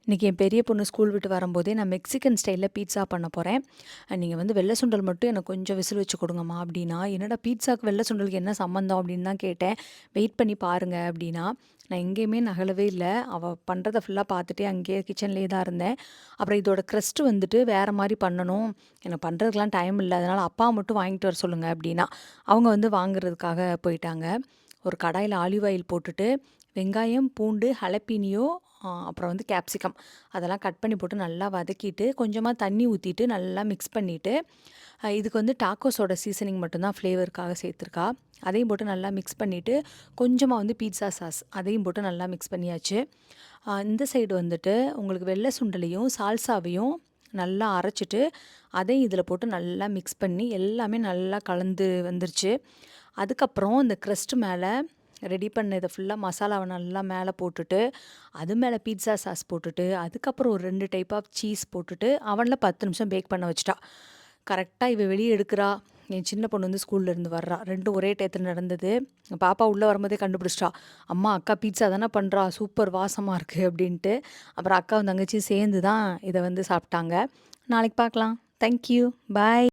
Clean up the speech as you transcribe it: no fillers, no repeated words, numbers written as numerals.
இன்றைக்கி என் பெரிய பொண்ணு ஸ்கூல் விட்டு வரும்போதே நான் மெக்சிகன் ஸ்டைலில் பீட்சா பண்ண போகிறேன். நீங்கள் வந்து வெள்ளை சுண்டல் மட்டும் எனக்கு கொஞ்சம் விசில் வச்சு கொடுங்கம்மா அப்படின்னா, என்னடா பீட்சாக்கு வெள்ளை சுண்டலுக்கு என்ன சம்மந்தம் அப்படின்னு தான் கேட்டேன். வெயிட் பண்ணி பாருங்க அப்படின்னா, நான் எங்கேயுமே நகலவே இல்லை. அவள் பண்ணுறத ஃபுல்லாக பார்த்துட்டே அங்கேயே கிச்சன்லேயே தான் இருந்தேன். அப்புறம் இதோட க்ரஸ்ட் வந்துட்டு வேறு மாதிரி பண்ணணும், எனக்கு பண்ணுறதுக்கெலாம் டைம் இல்லை, அதனால் அப்பா மட்டும் வாங்கிட்டு வர சொல்லுங்கள் அப்படின்னா, அவங்க வந்து வாங்குறதுக்காக போயிட்டாங்க. ஒரு கடாயில் ஆலிவ் ஆயில் போட்டுட்டு வெங்காயம், பூண்டு, ஹலப்பீனியோ, அப்புறம் வந்து கேப்சிகம் அதெல்லாம் கட் பண்ணி போட்டு நல்லா வதக்கிட்டு, கொஞ்சமாக தண்ணி ஊற்றிட்டு நல்லா மிக்ஸ் பண்ணிவிட்டு, இதுக்கு வந்து டாக்கோஸோட சீசனிங் மட்டும்தான் ஃப்ளேவருக்காக சேர்த்துருக்கா. அதையும் போட்டு நல்லா மிக்ஸ் பண்ணிவிட்டு, கொஞ்சமாக வந்து பீட்சா சாஸ் அதையும் போட்டு நல்லா மிக்ஸ் பண்ணியாச்சு. இந்த சைடு வந்துட்டு உங்களுக்கு வெள்ளை சுண்டலையும் சால்சாவையும் நல்லா அரைச்சிட்டு, அதையும் இதில் போட்டு நல்லா மிக்ஸ் பண்ணி எல்லாமே நல்லா கலந்து வந்துருச்சு. அதுக்கப்புறம் இந்த க்ரஸ்ட் மேலே ரெடி பண்ண இதை ஃபுல்லாக மசாலாவை நல்லா மேலே போட்டுட்டு, அது மேலே பீட்சா சாஸ் போட்டுட்டு, அதுக்கப்புறம் ஒரு 2 டைப் ஆஃப் சீஸ் போட்டுட்டு அவனில் 10 நிமிஷம் பேக் பண்ண வச்சுட்டா. கரெக்டாக இவ வெளியே எடுக்கிறா, என் சின்ன பொண்ணு வந்து ஸ்கூல்லேருந்து வர்றா. 2ம் ஒரே டயத்தில் நடந்தது. பாப்பா உள்ளே வரும்போதே கண்டுபிடிச்சிட்டா. அம்மா அக்கா பீட்சா தானே பண்ணுறா, சூப்பர் வாசமாக இருக்குது அப்படின்ட்டு. அப்புறம் அக்காவும் தங்கச்சியும் சேர்ந்து தான் இதை வந்து சாப்பிட்டாங்க. நாளைக்கு பார்க்கலாம். தேங்க்யூ. பாய்.